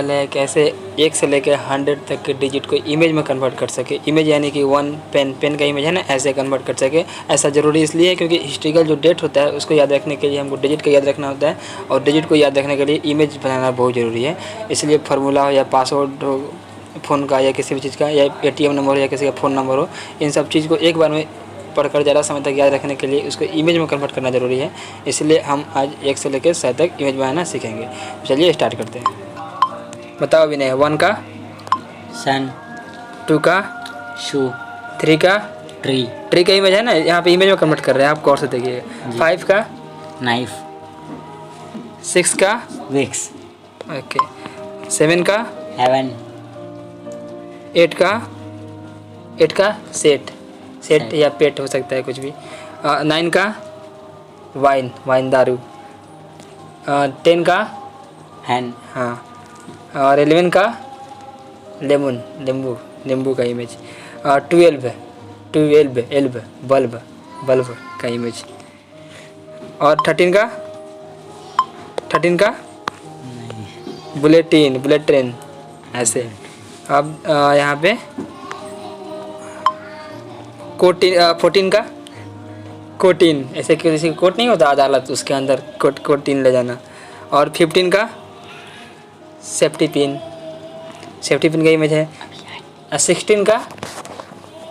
पहले है कैसे 1 से लेकर 100 तक के डिजिट को इमेज में कन्वर्ट कर सके। इमेज यानी कि वन पेन का इमेज है ना, ऐसे कन्वर्ट कर सके। ऐसा ज़रूरी इसलिए है क्योंकि हिस्ट्रिकल जो डेट होता है उसको याद रखने के लिए हमको डिजिट को याद रखना होता है, और डिजिट को याद रखने के लिए इमेज बनाना बहुत ज़रूरी है। इसलिए फार्मूला हो या पासवर्ड हो फ़ोन का या किसी भी चीज़ का, या ATM नंबर हो या किसी का फ़ोन नंबर हो, इन सब चीज़ को एक बार में पढ़कर ज़्यादा समय तक याद रखने के लिए उसको इमेज में कन्वर्ट करना ज़रूरी है। इसलिए हम आज 1 से लेकर 100 तक इमेज बनाना सीखेंगे। चलिए स्टार्ट करते हैं। बताओ विनय। 1 का सन, 2 का शू, 3 का ट्री का इमेज है ना, यहाँ पे इमेज में कन्वर्ट कर रहे हैं, आप गौर से देखिएगा। 5 का नाइफ, 6 का विक्स, ओके, 7 का हेवन, 8 का सेट या पेट हो सकता है कुछ भी। 9 का वाइन दारू। 10 का हैन, हाँ, और 11 का नींबू का इमेज। 12 बल्ब का इमेज। और 13 का बुलेट ट्रेन ऐसे। अब यहाँ पे 14 का कोटीन, ऐसे किसी कोट नहीं होता अदालत, उसके अंदर कोटीन ले जाना। और 15 का सेफ्टी पिन का इमेज है। 16 का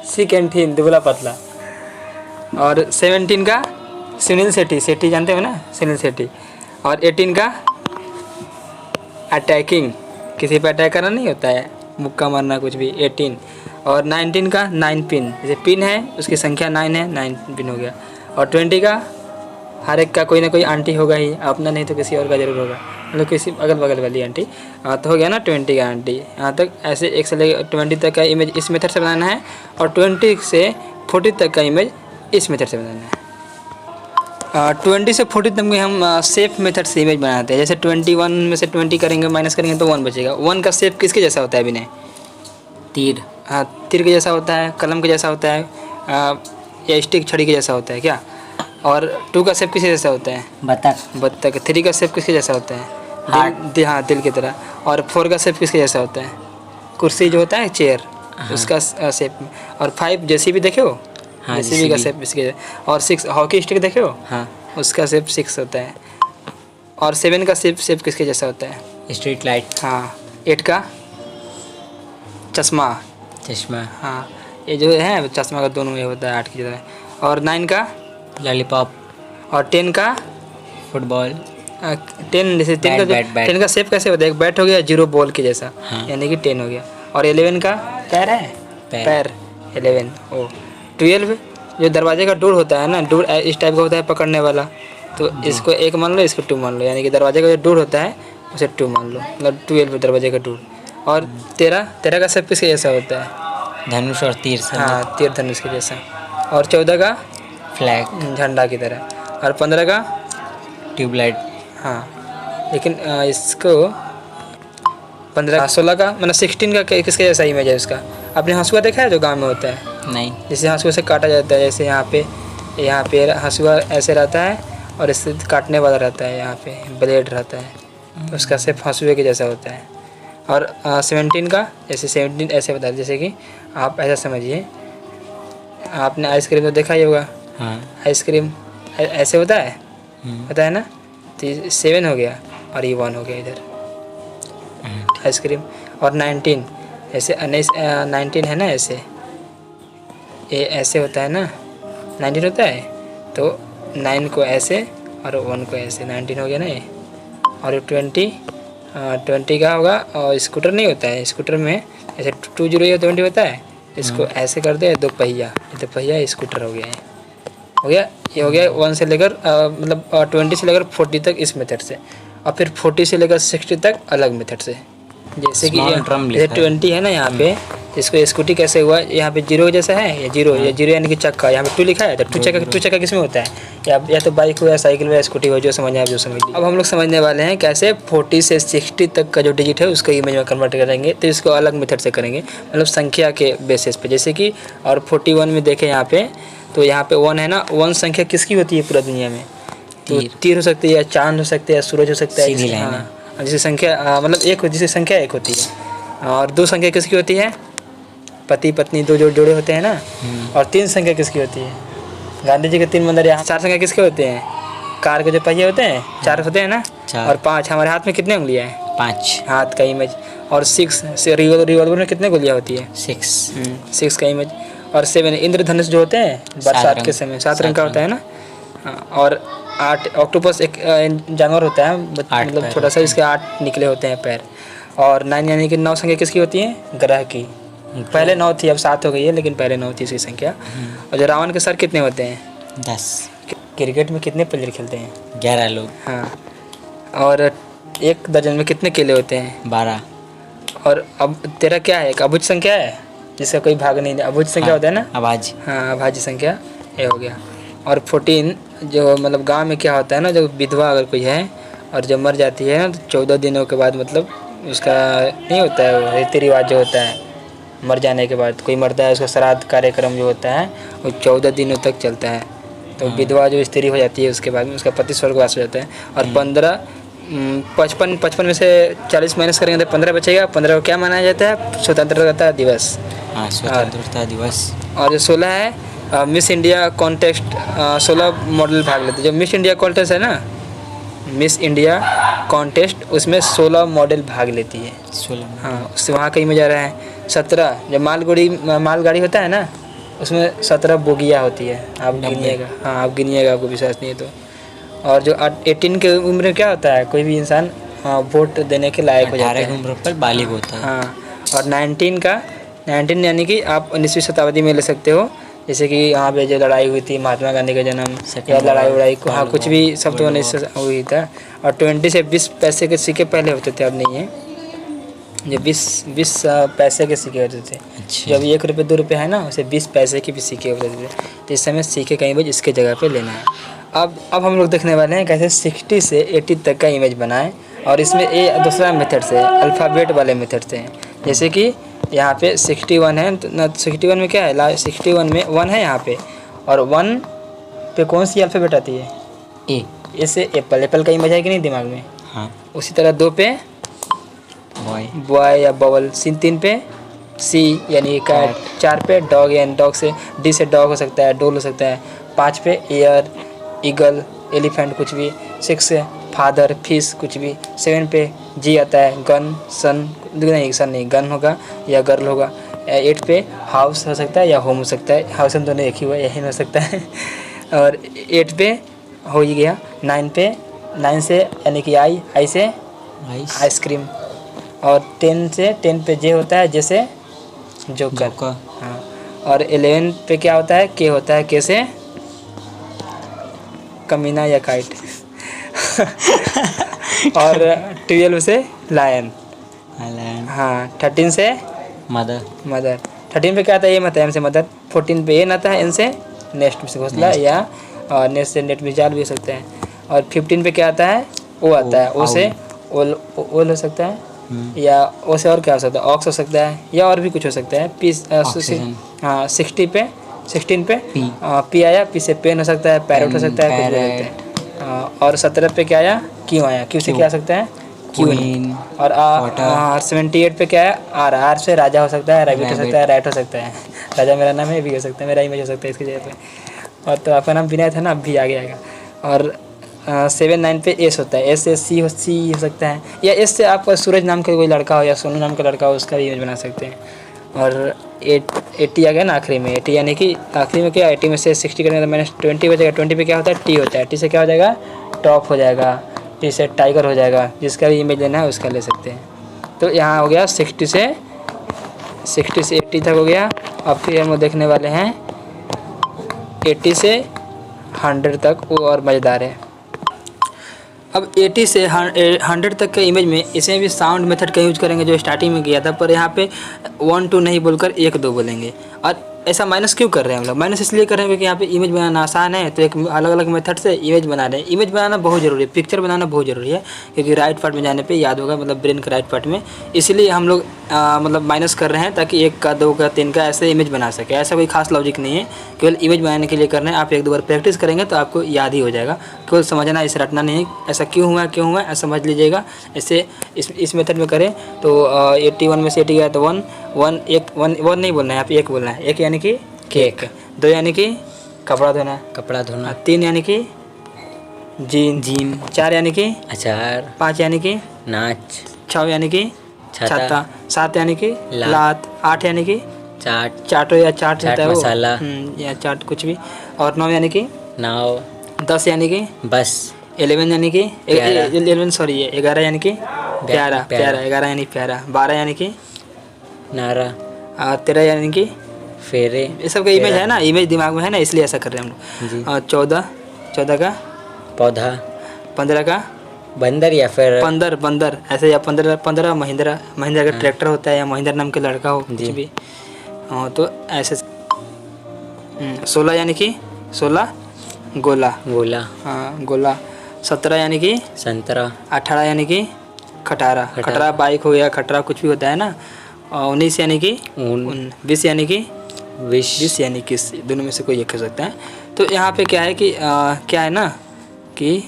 सिकेंटीन दुबला पतला। और 17 का सुनील सेठी जानते हो ना, सुनील सेठी। और 18 का अटैकिंग, किसी पर अटैक करना नहीं होता है, मुक्का मारना कुछ भी, 18। और 19 का 9 पिन, जैसे पिन है उसकी संख्या 9 है, 9 पिन हो गया। और 20 का हर एक का कोई ना कोई आंटी होगा ही, अपना नहीं तो किसी और का ज़रूर होगा, मतलब किसी अगल बगल वाली आंटी। तो हो गया ना 20 का आंटी। यहाँ तक ऐसे 1 से लेकर 20 तक का इमेज इस मेथड से बनाना है, और 20 से 40 तक का इमेज इस मेथड से बनाना है। 20 से 40 तक में हम सेफ मेथड से इमेज बनाते हैं। जैसे 21 में से 20 करेंगे, माइनस करेंगे तो 1 बचेगा। 1 का शेप किसके जैसा होता है विनय? तीर, हाँ, तीर के जैसा होता है, कलम के जैसा होता है, या स्टिक छड़ी के जैसा होता है क्या? और 2 का शेप किसके जैसा होता है? बत्तख। 3 का शेप किसके जैसा होता है? हाँ, दिल की तरह। और 4 का शेप किसके जैसा होता है? कुर्सी जो होता है, चेयर, उसका शेप। और 5 JCB देखे हो? हाँ, JCB का शेप इसके। और 6 हॉकी स्टिक देखे हो? हाँ, उसका शेप 6 होता है। और 7 का शेप किसके जैसा होता है? स्ट्रीट लाइट, हाँ। 8 का चश्मा। हाँ, ये जो है चश्मा का दोनों में होता है 8 की तरह। और 9 का लॉलीपॉप। और 10 का फुटबॉल। 10 जैसे 10 का शेप कैसे होता है? एक बैट हो गया 0 बॉल के जैसा, हाँ। यानी कि 10 हो गया। और 11 का पैर है, पैर 11। ओ 12 जो दरवाजे का डोर होता है ना, डोर इस टाइप का होता है पकड़ने वाला, तो इसको 1 मान लो, इसको 2 मान लो, यानी कि दरवाजे का जो डोर होता है उसे 2 मान लो, मतलब 12 दरवाजे का डोर। और 13 का शेप किसके जैसा होता है? धनुष और तीर। हाँ, तीर धनुष के जैसा। और 14 का फ्लैग, झंडा की तरह। और 15 का ट्यूबलाइट। हाँ, लेकिन इसको 16 का मतलब 16 का किसके जैसा इमेज है उसका? आपने हंसुआ देखा है जो गांव में होता है? नहीं। जैसे हंसुआ से काटा जाता है, जैसे यहाँ पे हंसुआ ऐसे रहता है और इससे काटने वाला रहता है, यहाँ पे ब्लेड रहता है, तो उसका सिर्फ हंसुए के जैसा होता है। और 17 का, जैसे 17 ऐसे बता, जैसे कि आप ऐसा समझिए, आपने आइसक्रीम तो देखा ही होगा। हाँ, आइसक्रीम ऐसे होता है, पता है ना? तो 7 हो गया और ये 1 हो गया इधर आइसक्रीम। और 19 ऐसे 19 है ना, ऐसे ये ऐसे होता है ना, 19 होता है, तो 9 को ऐसे और 1 को ऐसे, 19 हो गया ना ये। और 20 का होगा, और स्कूटर नहीं होता है, स्कूटर में ऐसे 20 या 20 होता है, इसको ऐसे कर दे, 2 पहिया, स्कूटर हो गया है। ये हो गया 1 से लेकर मतलब 20 से लेकर 40 तक इस मेथड से, और फिर 40 से लेकर 60 तक अलग मेथड से। जैसे कि जैसे 20 है ना, यहाँ पे इसको स्कूटी कैसे हुआ, यहाँ पे 0 जैसा है, ये 0 यानी कि चक्का, यहाँ पे 2 लिखा है, तो 2 चक्का किस में होता है? या तो बाइक हो या साइकिल हो या स्कूटी हो, जो समझ आप जो समझिए। अब हम लोग समझने वाले हैं कैसे 40 से 60 तक का जो डिजिट है उसको इमेज में कन्वर्ट करेंगे। तो इसको अलग मेथड से करेंगे, मतलब संख्या के बेसिस पे। जैसे कि और 41 में देखें यहाँ पे, तो यहाँ पे 1 है ना, 1 संख्या किसकी होती है पूरा दुनिया में? तो तीर हो सकती है, या चांद हो सकते हैं, या सूरज हो सकता है। हाँ, जिसकी संख्या मतलब एक जिसकी संख्या एक होती है। और दो संख्या किसकी होती है? पति पत्नी दो जोड़े होते हैं ना। और तीन संख्या किसकी होती है? गांधी जी के तीन मंदिर। यहाँ चार संख्या किसके होते हैं? कार के जो पहिए होते हैं चार होते हैं ना। और 5 हमारे हाथ में कितने उंगलियां हैं? 5 हाथ का इमेज। और 6 रिवॉल्वर में कितने गोलियां होती है? 6 का इमेज। और 7 इंद्रधनुष जो होते हैं बरसात के समय 7 रंग का होता है ना। और 8 ऑक्टोपस एक जानवर होता है, मतलब छोटा सा, इसके 8 निकले होते हैं पैर। और 9 यानी कि 9 संख्या किसकी होती है? ग्रह की। पहले 9 थी, अब 7 हो गई है, लेकिन पहले 9 थी इसकी संख्या। और जो रावण के सर कितने होते हैं? 10। क्रिकेट में कितने प्लेयर खेलते हैं? 11 लोग। हाँ। और 1 दर्जन में कितने केले होते हैं? 12। और अब तेरा क्या है? एक अभुज संख्या है जिसका कोई भाग नहीं है। अभुज संख्या होता है ना। अभाज्य। हाँ, अभाज्य संख्या ये हो गया। और 14 जो मतलब गांव में क्या होता है ना, जो विधवा अगर कोई है और जब मर जाती है ना तो 14 दिनों के बाद मतलब उसका नहीं होता है वो रीति रिवाज जो होता है। मर जाने के बाद कोई मरता है, उसका श्राद्ध कार्यक्रम जो होता है वो 14 दिनों तक चलता है। तो विधवा जो स्त्री हो जाती है उसके बाद में उसका पति स्वर्गवास हो जाता है। और 55 में से 40 माइनस करेंगे तो 15 बचेगा। 15 को क्या मनाया जाता है? स्वतंत्रता दिवस। हाँ, स्वतंत्रता दिवस। और जो 16 है मिस इंडिया कॉन्टेस्ट, 16 मॉडल भाग लेते हैं। जो मिस इंडिया कॉन्टेस्ट है ना, मिस इंडिया कॉन्टेस्ट, उसमें 16 मॉडल भाग लेती है। 16। हाँ, उससे वहाँ कहीं में जा रहा है। 17 जब मालगाड़ी होता है ना, उसमें 17 बोगियाँ होती है। आप गिनिएगा। हाँ, आप गिनिएगा, आपको विश्वास नहीं है तो। और जो 18 के उम्र में क्या होता है? कोई भी इंसान वोट देने के लायक हो जाता है। 18 की उम्र पर बालिग होता है। हाँ। और 19 यानी कि आप 19वीं शताब्दी में ले सकते हो। जैसे कि यहाँ पे जो लड़ाई हुई थी, महात्मा गांधी का जन्म या लड़ाई को, हाँ कुछ भी, सब तो 19 हुई था। और 20 से 20 पैसे के सिक्के पहले होते थे, अब नहीं है। जो 20 पैसे के सिक्के होते थे। जब 1 रुपये 2 रुपये है ना, उसे 20 पैसे के भी सिक्के होते थे। तो इस समय सिक्के का इमेज इसके जगह पे लेना है। अब हम लोग देखने वाले हैं कैसे 60 से 80 तक का इमेज बनाएं। और इसमें दूसरा मेथड से, अल्फ़ाबेट वाले मेथड से। जैसे कि यहाँ पे 61 है तो 61 में क्या है? 61 में 1 है यहाँ पे। और 1 पे कौन सी अल्फ़ाबेट आती है? ए। ऐसे एप्पल का इमेज है कि नहीं दिमाग में? हाँ। उसी तरह 2 पे बॉय या बबल, 3 पे सी यानी कैट, 4 पे डॉग यानी डॉग से डी से डॉग हो सकता है, डोल हो सकता है। 5 पे एयर, ईगल, एलिफेंट कुछ भी। 6 से फादर, फिश कुछ भी। 7 पे जी आता है, गन, सन नहीं गन होगा या गर्ल होगा। 8 पे हाउस हो सकता है या होम हो सकता है। हाउस हम दोनों एक ही हुआ, यही हो सकता है। और 8 पे हो ही गया। 9 से यानी कि आई से आइसक्रीम। और 10 पे जे होता है, जैसे जोकर। हाँ। और 11 पे क्या होता है? के होता है, के से कमीना या काइट। और 12 से लायन। हाँ। 13 से मदर। 13 पे क्या आता है? ये मत है, एम से मदर। 14 पे एन आता है, एन से नेस्ट से घोंसला, या नेस्ट से नेट में जाल भी हो सकता है। और 15 पे क्या आता है? ओ आता है, ओ से ओल हो सकता है, या ओ से और क्या हो सकता है? ऑक्स हो सकता है, या और भी कुछ हो सकता है। हाँ। 16 पे पी आया, पी से पेन हो सकता है, पैरेट हो सकता है, कुछ भी हो सकता है। और 17 पे क्या आया? क्यों आया, क्यों से क्या हो सकता है? क्वीन। और 78 पे क्या है? आर से राजा हो सकता है, रैबिट हो सकता है, राइट हो सकता है। राजा मेरा नाम है, भी हो सकता है, मेरा इमेज हो सकता है इसकी जगह पे। और तो आपका नाम विनय था ना, अब भी आगे आएगा। और 7 9 पे एस होता है, एस से सी हो सकता है, या एस से आपका सूरज नाम का कोई लड़का हो या सोनू नाम का लड़का हो, उसका भी इमेज बना सकते हैं। और 80 आ गया ना आखिरी में। 80 यानी कि आखिरी में क्या? 80 में से 60 करेंगे तो माइनस 20 बचेगा। 20 पे क्या होता है? टी होता है, टी से क्या हो जाएगा? टॉप हो जाएगा, टी से टाइगर हो जाएगा। जिसका भी इमेज लेना है उसका ले सकते हैं। तो यहाँ हो गया 60 से 80 तक हो गया। अब फिर हम देखने वाले हैं 80 से 100 तक, वो और मज़ेदार है। अब 80 से 100 तक के इमेज में इसमें भी साउंड मेथड का यूज करेंगे जो स्टार्टिंग में किया था, पर यहाँ पे 1 2 नहीं बोलकर 1 2 बोलेंगे। और ऐसा माइनस क्यों कर रहे हैं हम लोग? माइनस इसलिए कर रहे हैं क्योंकि यहाँ पे इमेज बनाना आसान है, तो एक अलग अलग मेथड से इमेज बना रहे हैं। इमेज बनाना बहुत ज़रूरी है, पिक्चर बनाना बहुत ज़रूरी है, क्योंकि राइट पार्ट में जाने पे याद होगा, मतलब ब्रेन के राइट पार्ट में। इसलिए हम लोग मतलब माइनस कर रहे हैं ताकि 1 का 2 का 3 का ऐसे इमेज बना सके। ऐसा कोई खास लॉजिक नहीं है, केवल इमेज बनाने के लिए कर रहे हैं। आप 1-2 बार प्रैक्टिस करेंगे तो आपको याद ही हो जाएगा, केवल समझना, इसे रटना नहीं है। ऐसा क्यों हुआ ऐसा समझ लीजिएगा। ऐसे इस मेथड में करें तो 81 में से 80 गया तो 1 नहीं बोलना है, यहाँ पे 1 बोलना है। 1 यानी कि केक, 2 यानी कि कपड़ा धोना, कपड़ा धोना, 3 यानी कि जीन, 4 यानी कि अचार, 5 यानी कि नाच, 6 यानी कि छाता, 7 यानी कि लात, 8 यानी कि चाट या चाट होता है वो, मसाला, या चाट कुछ भी, और 9 यानी कि नाव, 10 यानी कि बस, 11 यानी कि 11 यानी कि प्यारा, 11 यानी प्यारा, 12 यानी कि नारा, 13 यानी कि फेरे। ये सब का इमेज है ना, इमेज दिमाग में है ना, इसलिए ऐसा कर रहे हैं हम जी। लोग। और 14 का पौधा, 15 का बंदर या फिर बंदर ऐसे, या 15 महिंद्रा का ट्रैक्टर होता है, या महिंद्रा नाम के लड़का हो कुछ भी। हाँ, तो ऐसे 16 यानी कि 16 गोला, हाँ गोला। 17 यानी कि संतरा, 18 यानी कि खटारा बाइक हो गया, खटरा कुछ भी होता है ना। 19 यानी कि 20 यानी कि विश यानी कि दोनों में से कोई एक हो सकता है। तो यहाँ पे क्या है कि क्या है ना कि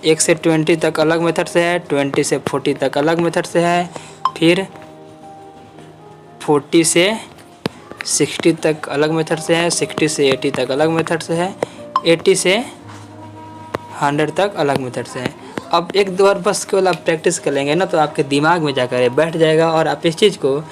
1 से 20 तक अलग मेथड से है, 20 से 40 तक अलग मेथड से है, फिर 40 से 60 तक अलग मेथड से है, 60 से 80 तक अलग मेथड से है, 80 से 100 तक अलग मेथड से है। अब 1-2 बार बस केवल आप प्रैक्टिस कर लेंगे ना, तो आपके दिमाग में जाकर ये बैठ जाएगा और आप इस चीज़ को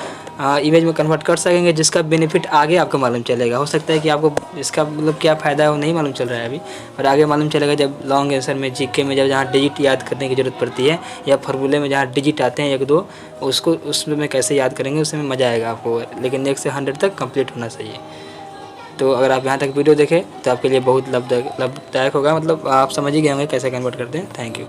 इमेज में कन्वर्ट कर सकेंगे, जिसका बेनिफिट आगे आपको मालूम चलेगा। हो सकता है कि आपको इसका मतलब क्या फ़ायदा है वो नहीं मालूम चल रहा है अभी, पर आगे मालूम चलेगा जब लॉन्ग आंसर में, जीके में, जब जहाँ डिजिट याद करने की ज़रूरत पड़ती है, या फार्मूले में जहाँ डिजिट आते हैं 1-2, उसमें कैसे याद करेंगे, उसमें मज़ा आएगा आपको। लेकिन 1 से 100 तक कंप्लीट होना चाहिए। तो अगर आप यहाँ तक वीडियो देखें तो आपके लिए बहुत लाभदायक होगा, मतलब आप समझ ही गए होंगे कैसे कन्वर्ट करते हैं। Thank you.